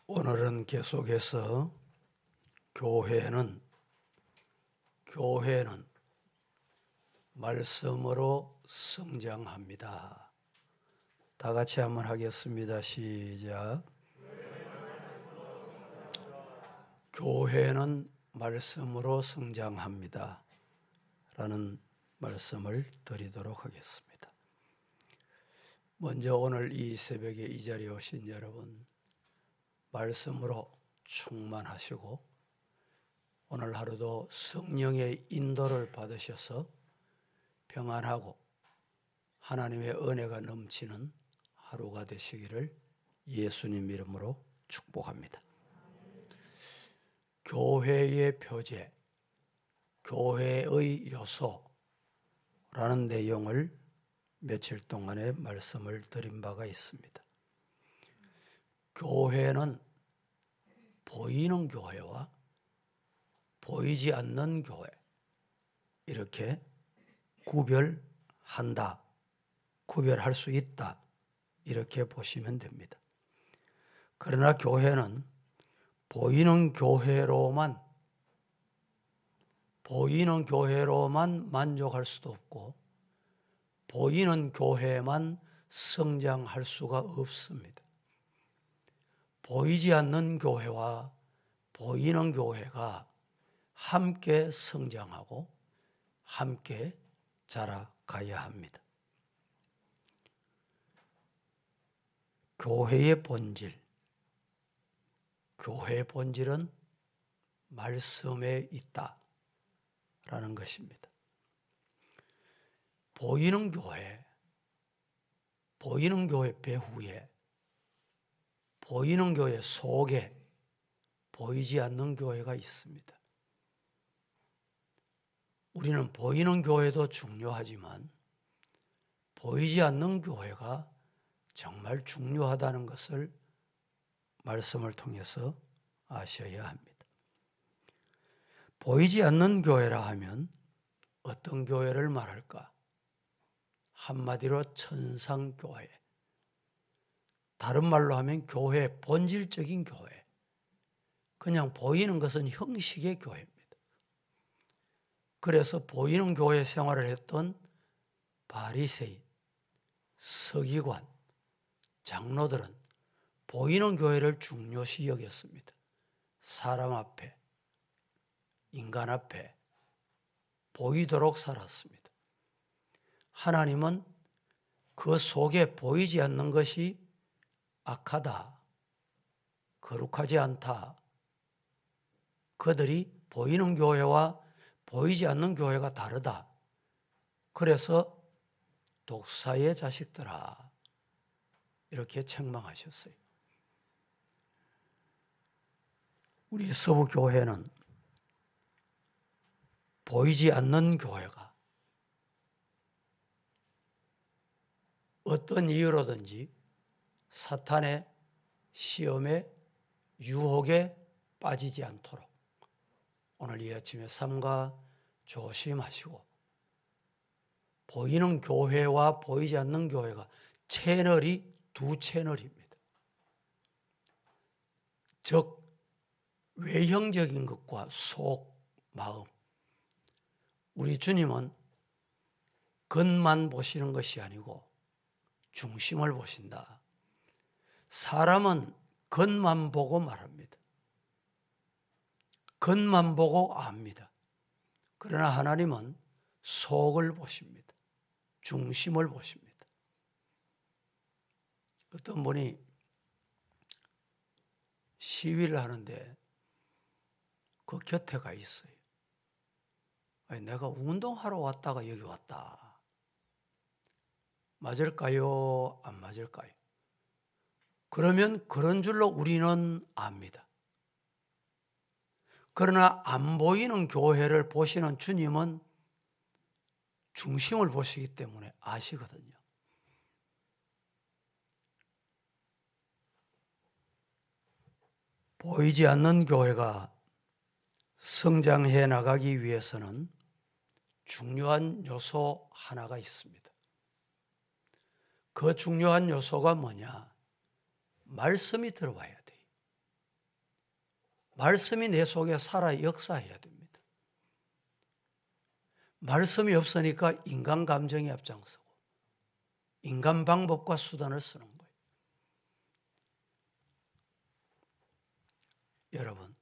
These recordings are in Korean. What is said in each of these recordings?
오늘은 계속해서 교회는 말씀으로 성장합니다. 다 같이 한번 하겠습니다. 시작. 교회는 말씀으로 성장합니다. 라는 말씀을 드리도록 하겠습니다. 먼저 오늘 이 새벽에 이 자리에 오신 여러분, 말씀으로 충만하시고 오늘 하루도 성령의 인도를 받으셔서 평안하고 하나님의 은혜가 넘치는 하루가 되시기를 예수님 이름으로 축복합니다. 교회의 표제, 교회의 요소라는 내용을 며칠 동안에 말씀을 드린 바가 있습니다. 교회는 보이는 교회와 보이지 않는 교회, 이렇게 구별할 수 있다, 이렇게 보시면 됩니다. 그러나 교회는 보이는 교회로만 만족할 수도 없고 보이는 교회만 성장할 수가 없습니다. 보이지 않는 교회와 보이는 교회가 함께 성장하고 함께 자라가야 합니다. 교회의 본질은 말씀에 있다라는 것입니다. 보이는 교회 배후에, 보이는 교회 속에 보이지 않는 교회가 있습니다. 우리는 보이는 교회도 중요하지만 보이지 않는 교회가 정말 중요하다는 것을 말씀을 통해서 아셔야 합니다. 보이지 않는 교회라 하면 어떤 교회를 말할까? 한마디로 천상교회, 다른 말로 하면 교회, 본질적인 교회. 그냥 보이는 것은 형식의 교회입니다. 그래서 보이는 교회 생활을 했던 바리새인, 서기관, 장로들은 보이는 교회를 중요시 여겼습니다. 사람 앞에, 인간 앞에 보이도록 살았습니다. 하나님은 그 속에 보이지 않는 것이 악하다, 거룩하지 않다, 그들이 보이는 교회와 보이지 않는 교회가 다르다, 그래서 독사의 자식들아, 이렇게 책망하셨어요. 우리 서부교회는 보이지 않는 교회가 어떤 이유로든지 사탄의 시험에 유혹에 빠지지 않도록 오늘 이 아침에 삼가 조심하시고, 보이는 교회와 보이지 않는 교회가 채널이 두 채널입니다. 즉 외형적인 것과 속 마음. 우리 주님은 겉만 보시는 것이 아니고 중심을 보신다. 사람은 겉만 보고 말합니다. 겉만 보고 압니다. 그러나 하나님은 속을 보십니다. 중심을 보십니다. 어떤 분이 시위를 하는데 그 곁에 가 있어요. 아니, 내가 운동하러 왔다가 여기 왔다. 맞을까요? 안 맞을까요? 그러면 그런 줄로 우리는 압니다. 그러나 안 보이는 교회를 보시는 주님은 중심을 보시기 때문에 아시거든요. 보이지 않는 교회가 성장해 나가기 위해서는 중요한 요소 하나가 있습니다. 그 중요한 요소가 뭐냐? 말씀이 들어와야 돼요. 말씀이 내 속에 살아 역사해야 됩니다. 말씀이 없으니까 인간 감정이 앞장서고 인간 방법과 수단을 쓰는 거예요. 여러분,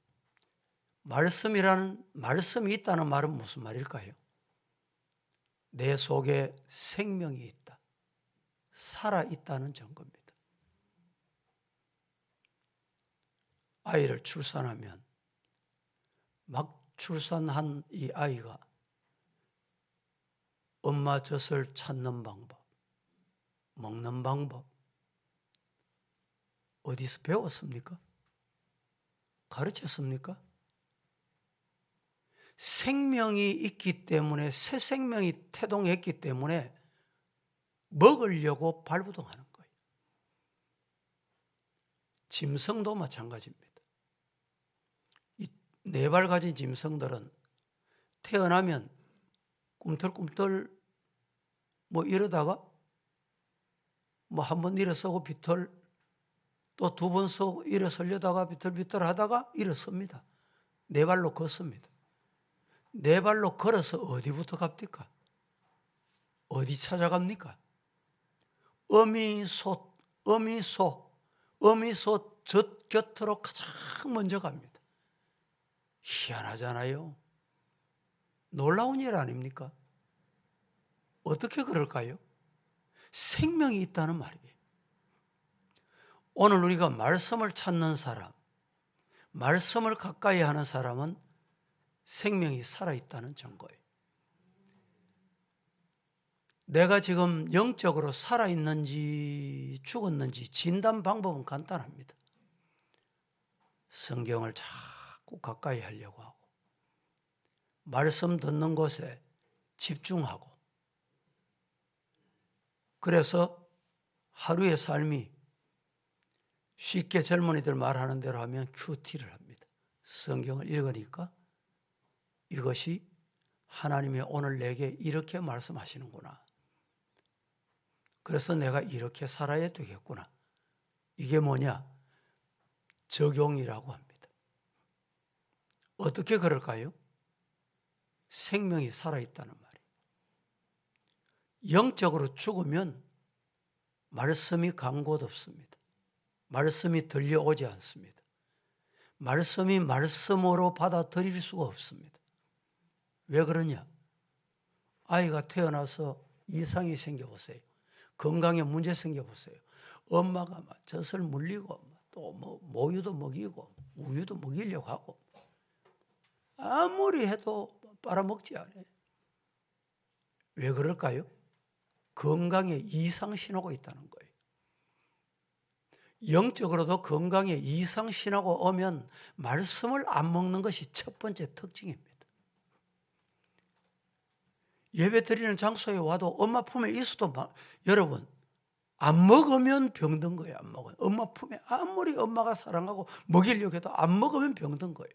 말씀이 있다는 말은 무슨 말일까요? 내 속에 생명이 있다, 살아있다는 증거입니다. 아이를 출산하면 막 출산한 이 아이가 엄마 젖을 찾는 방법, 먹는 방법 어디서 배웠습니까? 가르쳤습니까? 생명이 있기 때문에, 새 생명이 태동했기 때문에 먹으려고 발부동하는 거예요. 짐승도 마찬가지입니다. 이 네 발 가진 짐승들은 태어나면 꿈틀꿈틀 이러다가 한 번 일어서고 비틀, 또 두 번 서고 일어서려다가 비틀비틀 하다가 일어섭니다. 네 발로 걷습니다. 네 발로 걸어서 어디부터 갑니까? 어디 찾아갑니까? 어미소 젖 곁으로 가장 먼저 갑니다. 희한하잖아요. 놀라운 일 아닙니까? 어떻게 그럴까요? 생명이 있다는 말이에요. 오늘 우리가 말씀을 찾는 사람, 말씀을 가까이 하는 사람은 생명이 살아있다는 증거예요. 내가 지금 영적으로 살아있는지 죽었는지 진단 방법은 간단합니다. 성경을 자꾸 가까이 하려고 하고, 말씀 듣는 곳에 집중하고, 그래서 하루의 삶이 쉽게 젊은이들 말하는 대로 하면 큐티를 합니다. 성경을 읽으니까 이것이 하나님이 오늘 내게 이렇게 말씀하시는구나. 그래서 내가 이렇게 살아야 되겠구나. 이게 뭐냐? 적용이라고 합니다. 어떻게 그럴까요? 생명이 살아있다는 말이에요. 영적으로 죽으면 말씀이 간 곳 없습니다. 말씀이 들려오지 않습니다. 말씀이 말씀으로 받아들일 수가 없습니다. 왜 그러냐? 아이가 태어나서 이상이 생겨보세요. 건강에 문제 생겨보세요. 엄마가 막 젖을 물리고 또 모유도 먹이고 우유도 먹이려고 하고 아무리 해도 빨아먹지 않아요. 왜 그럴까요? 건강에 이상 신호가 있다는 거예요. 영적으로도 건강에 이상 신호가 오면 말씀을 안 먹는 것이 첫 번째 특징입니다. 예배 드리는 장소에 와도 엄마 품에 있어도 여러분 안 먹으면 병든 거예요. 안 먹어요. 엄마 품에 아무리 엄마가 사랑하고 먹이려고 해도 안 먹으면 병든 거예요.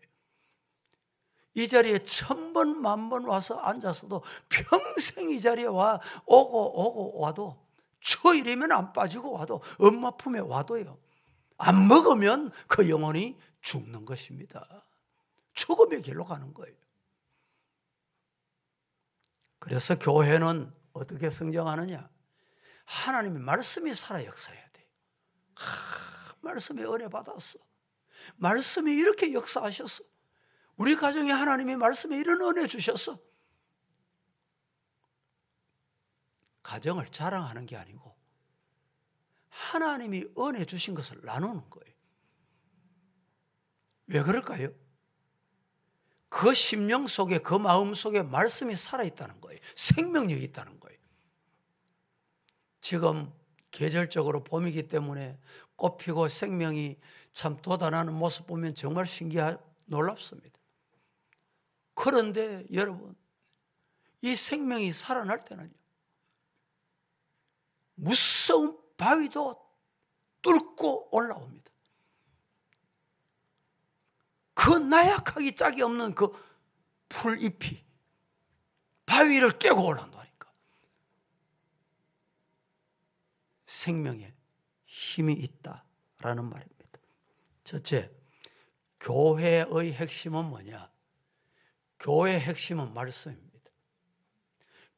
이 자리에 1000번, 10,000번 와서 앉았어도 평생 이 자리에 오고 와도 초일이면 안 빠지고 와도 엄마 품에 와도요. 안 먹으면 그 영혼이 죽는 것입니다. 죽음의 길로 가는 거예요. 그래서 교회는 어떻게 성장하느냐? 하나님의 말씀이 살아 역사해야 돼요. 말씀의 은혜 받았어. 말씀이 이렇게 역사하셨어. 우리 가정에 하나님이 말씀에 이런 은혜 주셨어. 가정을 자랑하는 게 아니고 하나님이 은혜 주신 것을 나누는 거예요. 왜 그럴까요? 그 심령 속에, 그 마음 속에 말씀이 살아있다는 거예요. 생명력이 있다는 거예요. 지금 계절적으로 봄이기 때문에 꽃 피고 생명이 참 돋아나는 모습 보면 정말 놀랍습니다. 그런데 여러분, 이 생명이 살아날 때는요, 무서운 바위도 뚫고 올라옵니다. 그 나약하기 짝이 없는 그 풀잎이 바위를 깨고 올라온다니까. 생명에 힘이 있다라는 말입니다. 첫째, 교회의 핵심은 뭐냐? 교회의 핵심은 말씀입니다.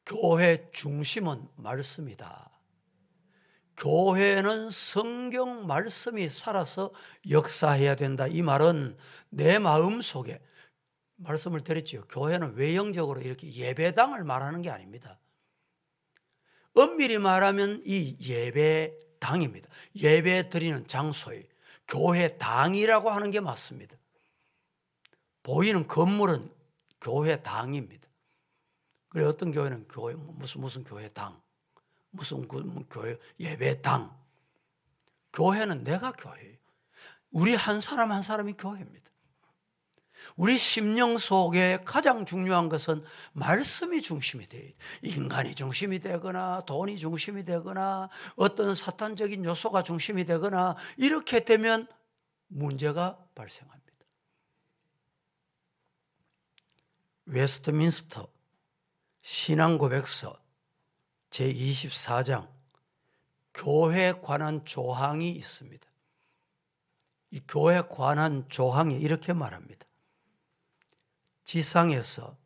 교회 중심은 말씀이다. 교회는 성경 말씀이 살아서 역사해야 된다. 이 말은 내 마음속에 말씀을 드렸죠. 교회는 외형적으로 이렇게 예배당을 말하는 게 아닙니다. 엄밀히 말하면 이 예배당입니다. 예배 드리는 장소에 교회당이라고 하는 게 맞습니다. 보이는 건물은 교회당입니다. 그래 어떤 교회는 교회 무슨 교회당, 무슨 교회 예배당. 교회는 내가 교회예요. 우리 한 사람 한 사람이 교회입니다. 우리 심령 속에 가장 중요한 것은 말씀이 중심이 돼요. 인간이 중심이 되거나 돈이 중심이 되거나 어떤 사탄적인 요소가 중심이 되거나 이렇게 되면 문제가 발생합니다. 웨스트민스터 신앙고백서 제24장 교회에 관한 조항이 있습니다. 이 교회에 관한 조항이 이렇게 말합니다. 지상에서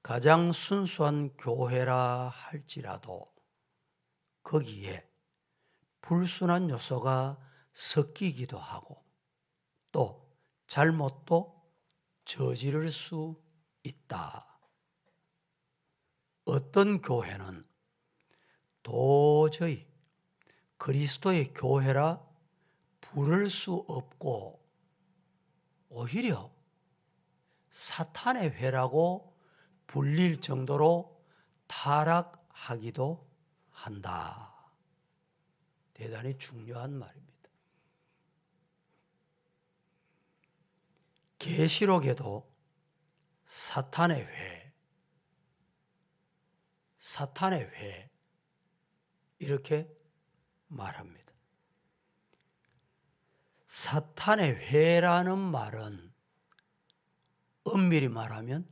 가장 순수한 교회라 할지라도 거기에 불순한 요소가 섞이기도 하고 또 잘못도 저지를 수 있다. 어떤 교회는 도저히 그리스도의 교회라 부를 수 없고 오히려 사탄의 회라고 불릴 정도로 타락하기도 한다. 대단히 중요한 말입니다. 계시록에도 사탄의 회 이렇게 말합니다. 사탄의 회라는 말은 엄밀히 말하면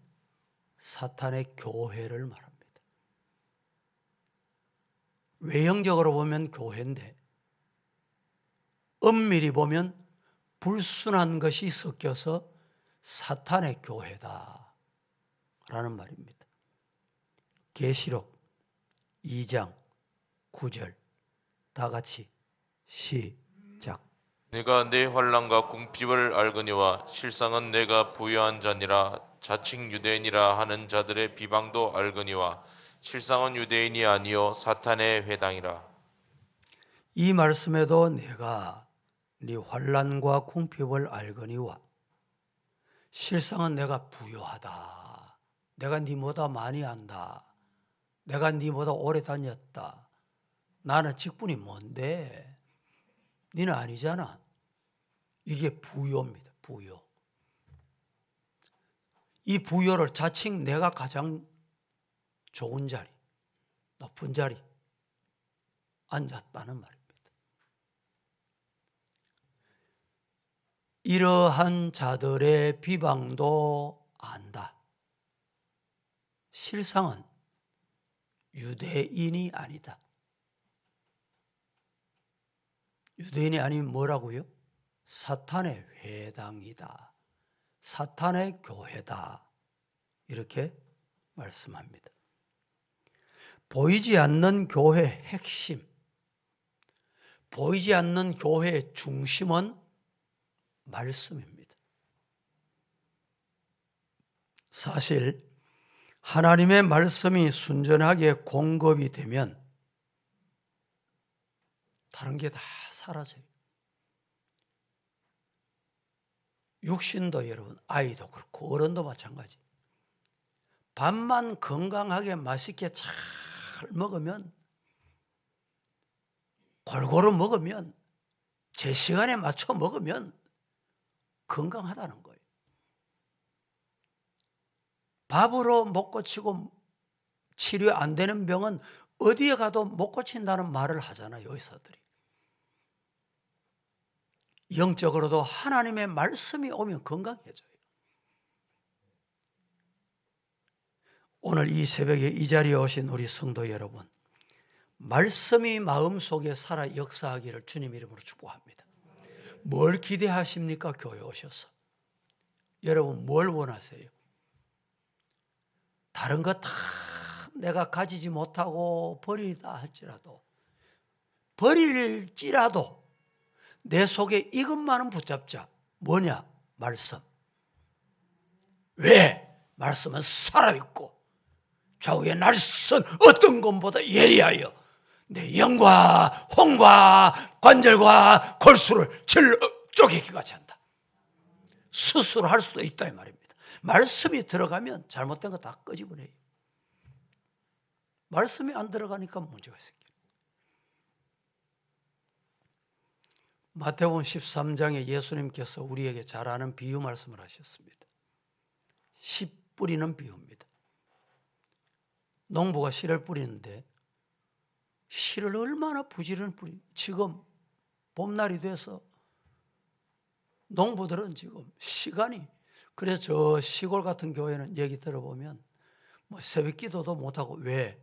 사탄의 교회를 말합니다. 외형적으로 보면 교회인데 엄밀히 보면 불순한 것이 섞여서 사탄의 교회다 라는 말입니다. 계시록 2장 9절 다 같이 시작. 내가 내 환난과 궁핍을 알거니와 실상은 내가 부요한 자니라. 자칭 유대인이라 하는 자들의 비방도 알거니와 실상은 유대인이 아니요 사탄의 회당이라. 이 말씀에도 내가 네 환난과 궁핍을 알거니와 실상은 내가 부요하다. 내가 네보다 많이 안다. 내가 네보다 오래 다녔다. 나는 직분이 뭔데? 너는 아니잖아. 이게 부요입니다. 부요. 이 부요를 자칭 내가 가장 좋은 자리, 높은 자리 앉았다는 말입니다. 이러한 자들의 비방도 안다. 실상은 유대인이 아니다. 유대인이 아니면 뭐라고요? 사탄의 회당이다. 사탄의 교회다. 이렇게 말씀합니다. 보이지 않는 교회의 핵심, 보이지 않는 교회의 중심은 말씀입니다. 사실 하나님의 말씀이 순전하게 공급이 되면 다른 게 다 사라져요. 육신도 여러분, 아이도 그렇고 어른도 마찬가지. 밥만 건강하게 맛있게 잘 먹으면, 골고루 먹으면, 제 시간에 맞춰 먹으면 건강하다는 거예요. 밥으로 못 고치고 치료 안 되는 병은 어디에 가도 못 고친다는 말을 하잖아요, 의사들이. 영적으로도 하나님의 말씀이 오면 건강해져요. 오늘 이 새벽에 이 자리에 오신 우리 성도 여러분, 말씀이 마음속에 살아 역사하기를 주님 이름으로 축복합니다. 뭘 기대하십니까? 교회 오셔서. 여러분 뭘 원하세요? 다른 거 다 내가 가지지 못하고 버리다 할지라도, 버릴지라도 내 속에 이것만은 붙잡자. 뭐냐? 말씀. 왜? 말씀은 살아있고 좌우의 날선 어떤 것보다 예리하여 내 영과 홍과 관절과 골수를 쪼개기까지 한다. 스스로 할 수도 있다 이 말입니다. 말씀이 들어가면 잘못된 거 다 끄집어내요. 말씀이 안 들어가니까 문제가 생겨요. 마태복음 13장에 예수님께서 우리에게 잘 아는 비유 말씀을 하셨습니다. 씨 뿌리는 비유입니다. 농부가 씨를 뿌리는데 씨를 얼마나 부지런히 뿌리. 지금 봄날이 돼서 농부들은 지금 시간이, 그래서 저 시골 같은 교회는 얘기 들어보면 뭐 새벽 기도도 못하고, 왜?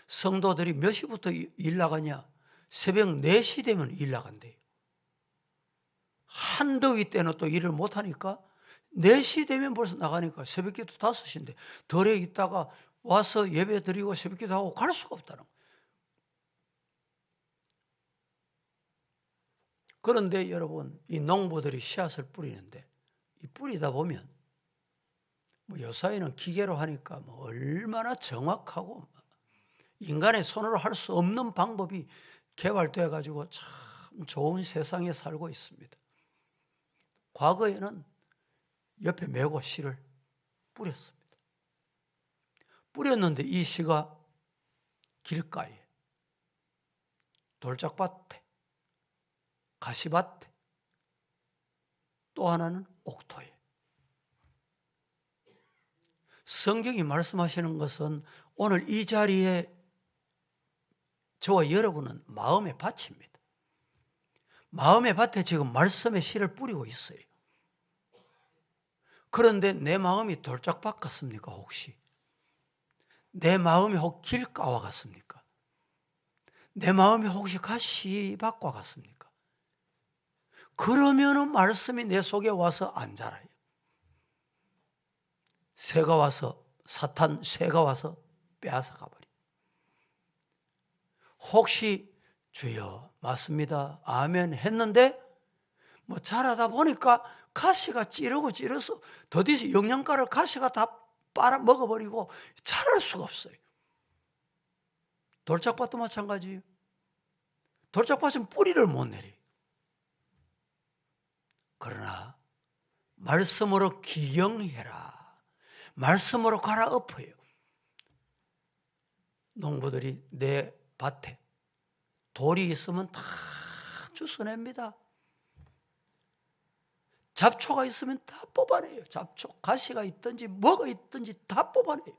성도들이 몇 시부터 일 나가냐? 새벽 4시 되면 일 나간대요. 한더위 때는 또 일을 못하니까 4시 되면 벌써 나가니까 새벽 기도 5시인데 덜에 있다가 와서 예배 드리고 새벽 기도하고 갈 수가 없다는 거예요. 그런데 여러분, 이 농부들이 씨앗을 뿌리는데 이 뿌리다 보면 뭐 요사이는 기계로 하니까 뭐 얼마나 정확하고 인간의 손으로 할 수 없는 방법이 개발되어 가지고 참 좋은 세상에 살고 있습니다. 과거에는 옆에 메고 씨를 뿌렸습니다. 뿌렸는데 이 씨가 길가에, 돌짝밭에, 가시밭에, 또 하나는 옥토에. 성경이 말씀하시는 것은 오늘 이 자리에 저와 여러분은 마음의 밭입니다. 마음의 밭에 지금 말씀의 씨를 뿌리고 있어요. 그런데 내 마음이 돌짝밭 같습니까 혹시? 내 마음이 혹 길가와 같습니까? 내 마음이 혹시 가시밭과 같습니까? 그러면은 말씀이 내 속에 와서 안 자라요. 새가 와서, 새가 와서 빼앗아 가버려. 혹시 주여 맞습니다 아멘 했는데 뭐 자라다 보니까 가시가 찌르서 더디지 영양가를 가시가 다 빨아 먹어버리고 자랄 수가 없어요. 돌짝밭도 마찬가지예요. 돌짝밭은 뿌리를 못 내려요. 그러나 말씀으로 기경해라. 말씀으로 갈아엎어요. 농부들이 내 밭에 돌이 있으면 다 주워냅니다. 잡초가 있으면 다 뽑아내요. 잡초, 가시가 있든지 뭐가 있든지 다 뽑아내요.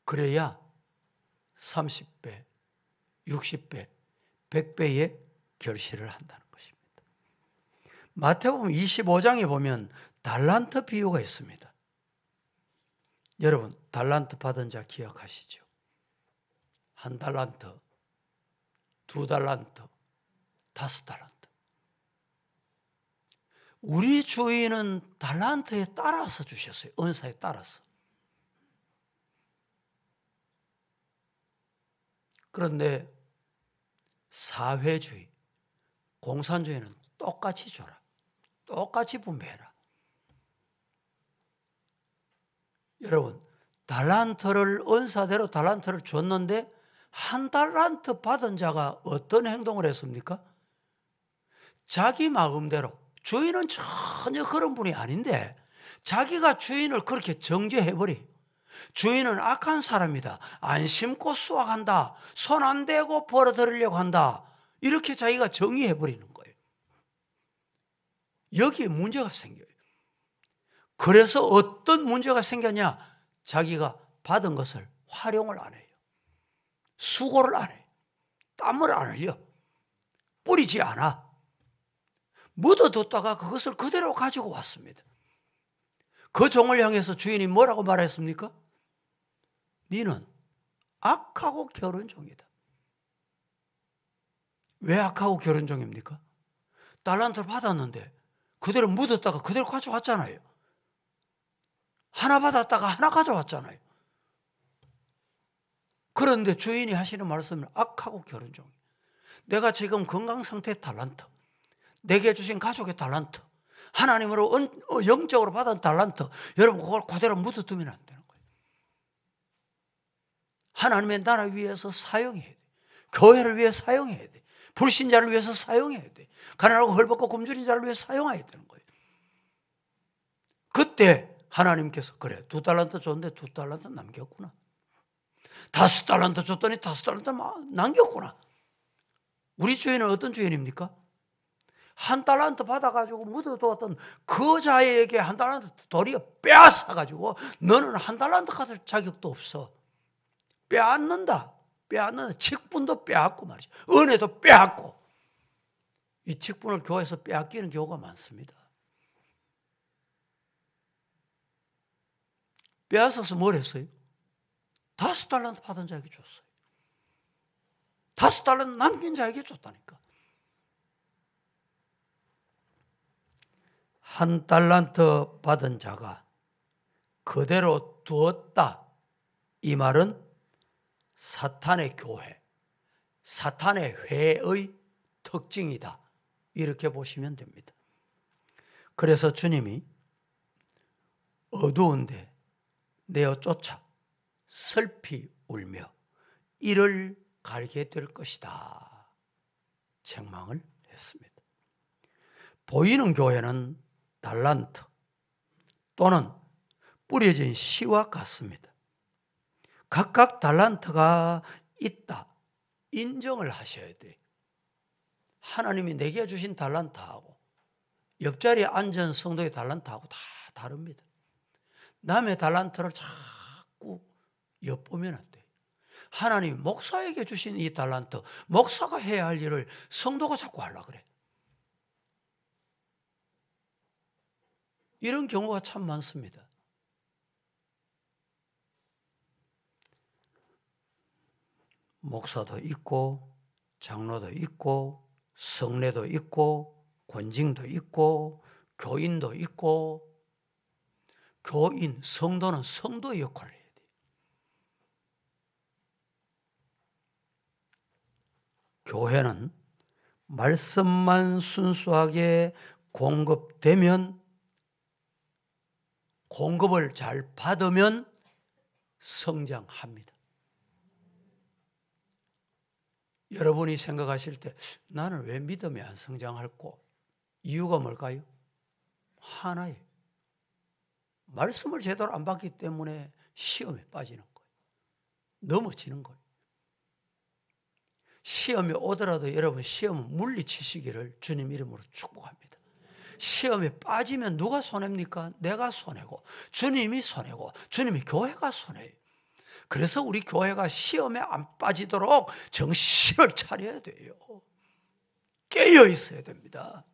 그래야 30배, 60배, 100배의 결실을 한다는 것입니다. 마태복음 25장에 보면 달란트 비유가 있습니다. 여러분 달란트 받은 자 기억하시죠? 1달란트, 2달란트, 5달란트. 우리 주인은 달란트에 따라서 주셨어요. 은사에 따라서. 그런데 사회주의, 공산주의는 똑같이 줘라. 똑같이 분배해라. 여러분 달란트를 은사대로 달란트를 줬는데 1달란트 받은 자가 어떤 행동을 했습니까? 자기 마음대로, 주인은 전혀 그런 분이 아닌데 자기가 주인을 그렇게 정죄해버려. 주인은 악한 사람이다. 안 심고 수확한다. 손 안 대고 벌어들이려고 한다. 이렇게 자기가 정의해버리는 거예요. 여기에 문제가 생겨요. 그래서 어떤 문제가 생겼냐? 자기가 받은 것을 활용을 안 해요. 수고를 안 해요. 땀을 안 흘려. 뿌리지 않아. 묻어뒀다가 그것을 그대로 가지고 왔습니다. 그 종을 향해서 주인이 뭐라고 말했습니까? 너는 악하고 게으른 종이다. 왜 악하고 게으른 종입니까? 달란트를 받았는데 그대로 묻었다가 그대로 가져왔잖아요. 하나 받았다가 하나 가져왔잖아요. 그런데 주인이 하시는 말씀은 악하고 게으른 종이. 내가 지금 건강 상태의 달란트, 내게 주신 가족의 달란트, 하나님으로 영적으로 받은 달란트, 여러분 그걸 그대로 묻어두면 안 되는 거예요. 하나님의 나라 위해서 사용해야 돼. 교회를 위해 사용해야 돼. 불신자를 위해서 사용해야 돼. 가난하고 헐벗고 굶주린 자를 위해 사용해야 되는 거예요. 그때 하나님께서 그래 2달란트 줬는데 2달란트 남겼구나. 5달란트 줬더니 5달란트 남겼구나. 우리 주인은 어떤 주인입니까? 1달란트 받아가지고 묻어두었던 그 자에게 1달란트 도리어 빼앗아가지고 너는 1달란트 가질 자격도 없어. 빼앗는다. 직분도 빼앗고 말이죠. 은혜도 빼앗고. 이 직분을 교회에서 빼앗기는 경우가 많습니다. 빼앗아서 뭘 했어요? 5달란트 받은 자에게 줬어요. 5달란트 남긴 자에게 줬다니까. 1달란트 받은 자가 그대로 두었다. 이 말은 사탄의 교회, 사탄의 회의 특징이다. 이렇게 보시면 됩니다. 그래서 주님이 어두운데 내어 쫓아 슬피 울며 이를 갈게 될 것이다. 책망을 했습니다. 보이는 교회는 달란트 또는 뿌려진 씨와 같습니다. 각각 달란트가 있다. 인정을 하셔야 돼. 하나님이 내게 주신 달란트하고 옆자리에 앉은 성도의 달란트하고 다 다릅니다. 남의 달란트를 자꾸 엿보면 안 돼. 하나님 목사에게 주신 이 달란트, 목사가 해야 할 일을 성도가 자꾸 하려고 그래. 이런 경우가 참 많습니다. 목사도 있고 장로도 있고 성례도 있고 권징도 있고 교인도 있고 교인, 성도는 성도의 역할을 해야 돼요. 교회는 말씀만 순수하게 공급되면 공급을 잘 받으면 성장합니다. 여러분이 생각하실 때 나는 왜 믿음이 안 성장할꼬? 이유가 뭘까요? 하나예요. 말씀을 제대로 안 받기 때문에 시험에 빠지는 거예요. 넘어지는 거예요. 시험이 오더라도 여러분 시험은 물리치시기를 주님 이름으로 축복합니다. 시험에 빠지면 누가 손해입니까? 내가 손해고 주님이 손해고 주님이 교회가 손해예요. 그래서 우리 교회가 시험에 안 빠지도록 정신을 차려야 돼요. 깨어 있어야 됩니다.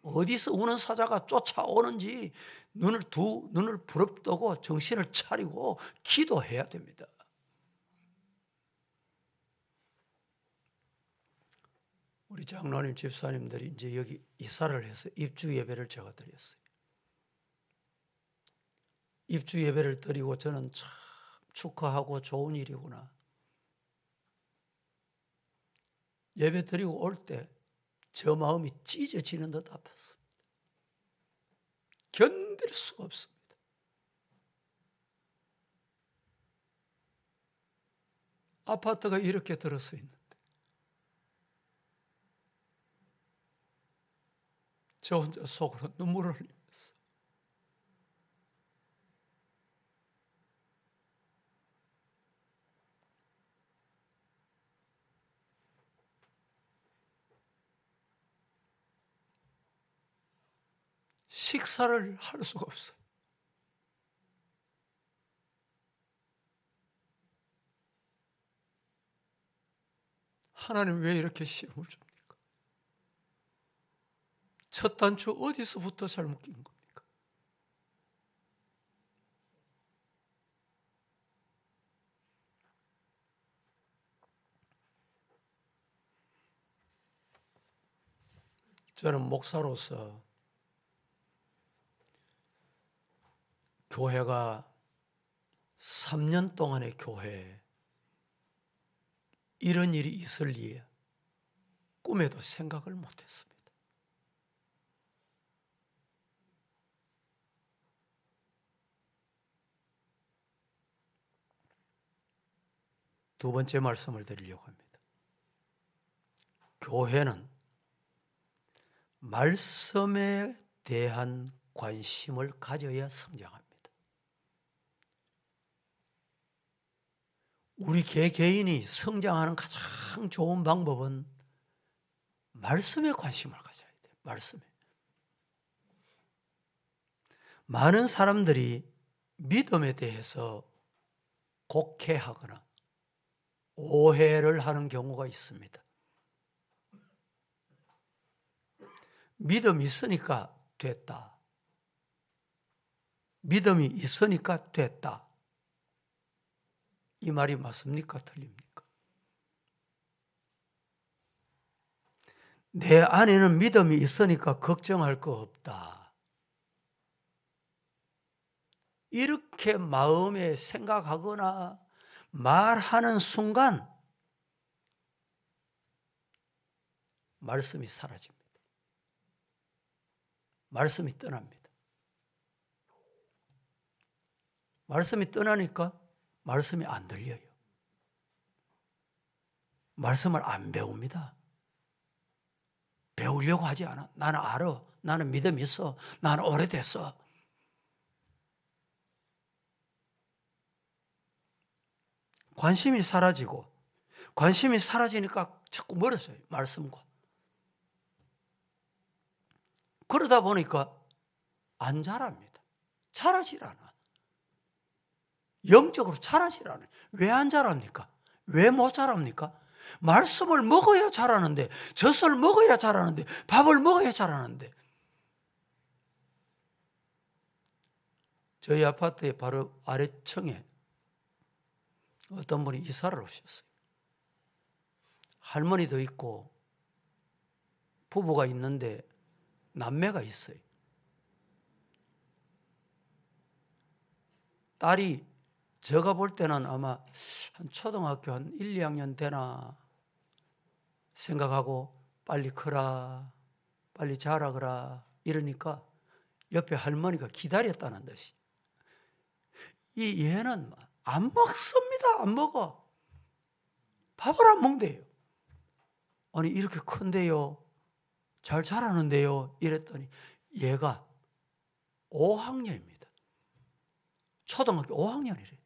어디서 우는 사자가 쫓아오는지 눈을 부릅뜨고 정신을 차리고 기도해야 됩니다. 우리 장로님 집사님들이 이제 여기 이사를 해서 입주 예배를 제가 드렸어요. 입주 예배를 드리고 저는 참 축하하고 좋은 일이구나. 예배 드리고 올 때 저 마음이 찢어지는 듯 아팠습니다. 견딜 수가 없습니다. 아파트가 이렇게 들어서 있는데 저 혼자 속으로 눈물을 흘리면서 식사를 할 수가 없어요. 하나님 왜 이렇게 시험을 줍니까? 첫 단추 어디서부터 잘못 낀 겁니까? 저는 목사로서 교회가 3년 동안의 교회에 이런 일이 있을 리에 꿈에도 생각을 못했습니다. 두 번째 말씀을 드리려고 합니다. 교회는 말씀에 대한 관심을 가져야 성장합니다. 우리 개개인이 성장하는 가장 좋은 방법은 말씀에 관심을 가져야 돼요. 말씀에. 많은 사람들이 믿음에 대해서 곡해하거나 오해를 하는 경우가 있습니다. 믿음이 있으니까 됐다. 믿음이 있으니까 됐다. 이 말이 맞습니까? 틀립니까? 내 안에는 믿음이 있으니까 걱정할 거 없다. 이렇게 마음에 생각하거나 말하는 순간 말씀이 사라집니다. 말씀이 떠납니다. 말씀이 떠나니까 말씀이 안 들려요. 말씀을 안 배웁니다. 배우려고 하지 않아. 나는 알아. 나는 믿음이 있어. 나는 오래됐어. 관심이 사라지고 관심이 사라지니까 자꾸 멀어져요. 말씀과. 그러다 보니까 안 자랍니다. 자라질 않아. 영적으로 자라질 않아요. 왜 안 자랍니까? 왜 못 자랍니까? 말씀을 먹어야 자라는데, 젖을 먹어야 자라는데, 밥을 먹어야 자라는데. 저희 아파트의 바로 아래층에 어떤 분이 이사를 오셨어요. 할머니도 있고 부부가 있는데 남매가 있어요. 딸이 제가 볼 때는 아마 한 초등학교 한 1, 2학년 되나 생각하고 빨리 커라, 빨리 자라거라 이러니까 옆에 할머니가 기다렸다는 듯이. 이 얘는 안 먹습니다. 안 먹어. 밥을 안 먹대요. 아니 이렇게 큰데요. 잘 자라는데요. 이랬더니 얘가 5학년입니다. 초등학교 5학년이래.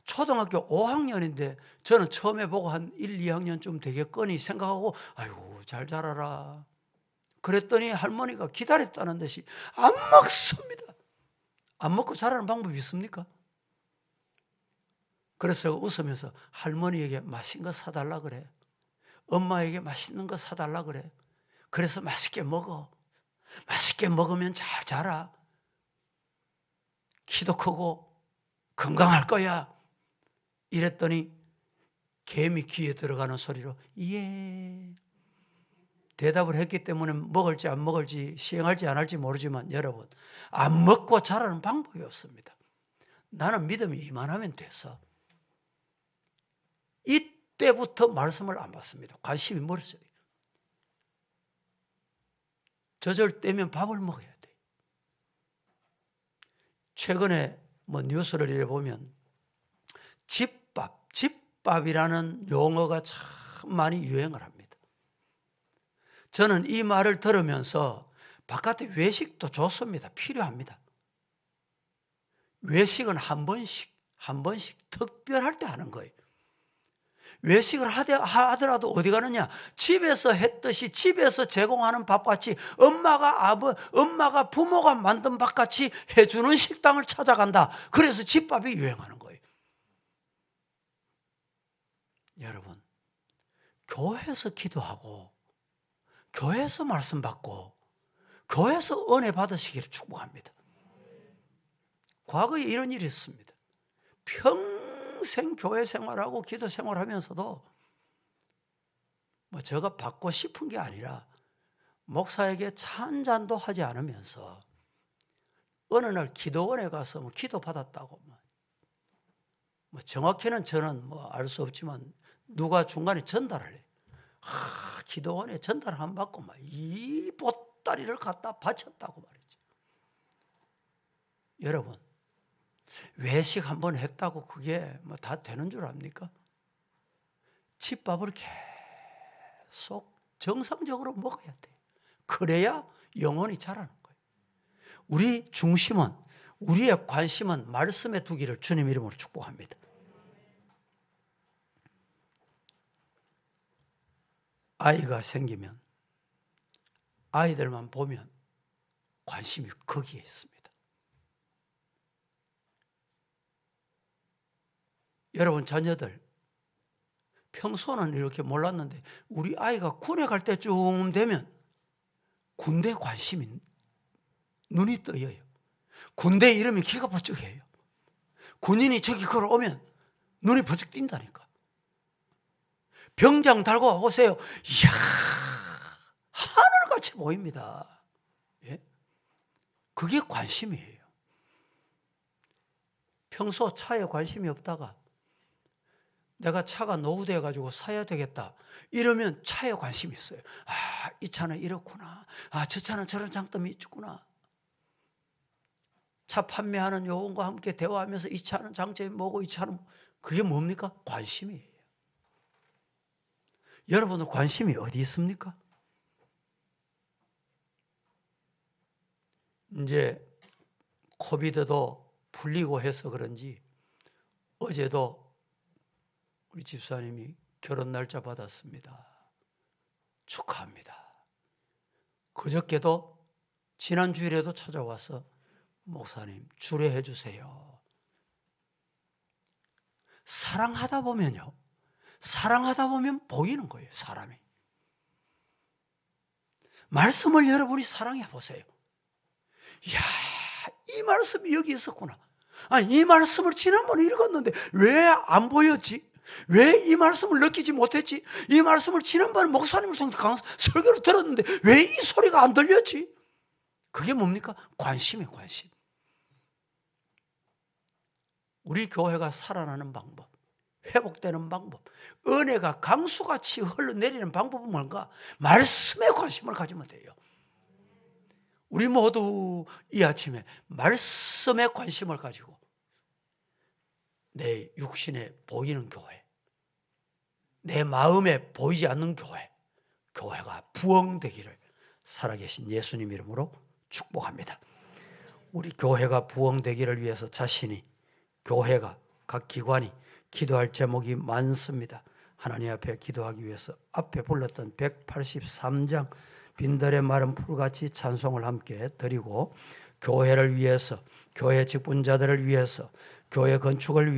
초등학교 5학년인데 저는 처음에 보고 한 1, 2학년쯤 되겠거니 생각하고 아이고 잘 자라라. 그랬더니 할머니가 기다렸다는 듯이 안 먹습니다. 안 먹고 자라는 방법이 있습니까? 그래서 웃으면서 할머니에게 맛있는 거 사달라 그래. 엄마에게 맛있는 거 사달라 그래. 그래서 맛있게 먹어. 맛있게 먹으면 잘 자라. 키도 크고 건강할 거야. 이랬더니 개미 귀에 들어가는 소리로 예. 대답을 했기 때문에 먹을지 안 먹을지 시행할지 안 할지 모르지만 여러분 안 먹고 자라는 방법이 없습니다. 나는 믿음이 이만하면 됐어. 이때부터 말씀을 안 받습니다. 관심이 멀었어요. 젖을 떼면 밥을 먹어야 돼. 최근에 뉴스를 읽어보면 집밥이라는 용어가 참 많이 유행을 합니다. 저는 이 말을 들으면서 바깥에 외식도 좋습니다. 필요합니다. 외식은 한 번씩 특별할 때 하는 거예요. 외식을 하더라도 어디 가느냐? 집에서 했듯이 집에서 제공하는 밥같이 엄마가 부모가 만든 밥같이 해주는 식당을 찾아간다. 그래서 집밥이 유행하는 거예요. 여러분, 교회에서 기도하고 교회에서 말씀 받고 교회에서 은혜 받으시기를 축복합니다. 과거에 이런 일이 있습니다. 평생 교회 생활하고 기도 생활하면서도 제가 받고 싶은 게 아니라 목사에게 차 한 잔도 하지 않으면서 어느 날 기도원에 가서 뭐 기도 받았다고 뭐 정확히는 저는 뭐 알 수 없지만 누가 중간에 전달을 해. 기도원에 전달 안 받고 막 이 보따리를 갖다 바쳤다고 말이지. 여러분, 외식 한번 했다고 그게 뭐 다 되는 줄 압니까? 집밥을 계속 정상적으로 먹어야 돼. 그래야 영혼이 자라는 거예요. 우리 중심은, 우리의 관심은 말씀에 두기를 주님 이름으로 축복합니다. 아이가 생기면 아이들만 보면 관심이 거기에 있습니다. 여러분 자녀들 평소는 이렇게 몰랐는데 우리 아이가 군에 갈 때쯤 되면 군대 관심이 눈이 떠요. 군대 이름이 기가 번쩍해요. 군인이 저기 걸어오면 눈이 번쩍 띈다니까. 병장 달고 오세요. 이야, 하늘같이 보입니다. 예? 그게 관심이에요. 평소 차에 관심이 없다가 내가 차가 노후돼 가지고 사야 되겠다 이러면 차에 관심이 있어요. 이 차는 이렇구나. 저 차는 저런 장점이 있구나. 차 판매하는 요원과 함께 대화하면서 이 차는 장점이 뭐고 이 차는 그게 뭡니까? 관심이에요. 여러분은 관심이 어디 있습니까? 이제 코비드도 풀리고 해서 그런지 어제도 우리 집사님이 결혼 날짜 받았습니다. 축하합니다. 그저께도 지난 주일에도 찾아와서 목사님 주례해 주세요. 사랑하다 보면요. 사랑하다 보면 보이는 거예요. 사람이. 말씀을 여러분이 사랑해 보세요. 이야, 이 말씀이 여기 있었구나. 이 말씀을 지난번에 읽었는데 왜 안 보였지? 왜 이 말씀을 느끼지 못했지? 이 말씀을 지난번에 목사님을 통해 설교를 들었는데 왜 이 소리가 안 들렸지? 그게 뭡니까? 관심이에요, 관심. 우리 교회가 살아나는 방법, 회복되는 방법, 은혜가 강수같이 흘러내리는 방법은 뭔가? 말씀에 관심을 가지면 돼요. 우리 모두 이 아침에 말씀에 관심을 가지고 내 육신에 보이는 교회, 내 마음에 보이지 않는 교회, 교회가 부흥되기를 살아계신 예수님 이름으로 축복합니다. 우리 교회가 부흥되기를 위해서 자신이, 교회가, 각 기관이 기도할 제목이 많습니다. 하나님 앞에 기도하기 위해서 앞에 불렀던 183장 빈들의 마른 풀같이 찬송을 함께 드리고 교회를 위해서, 교회 직분자들을 위해서, 교회 건축을 위해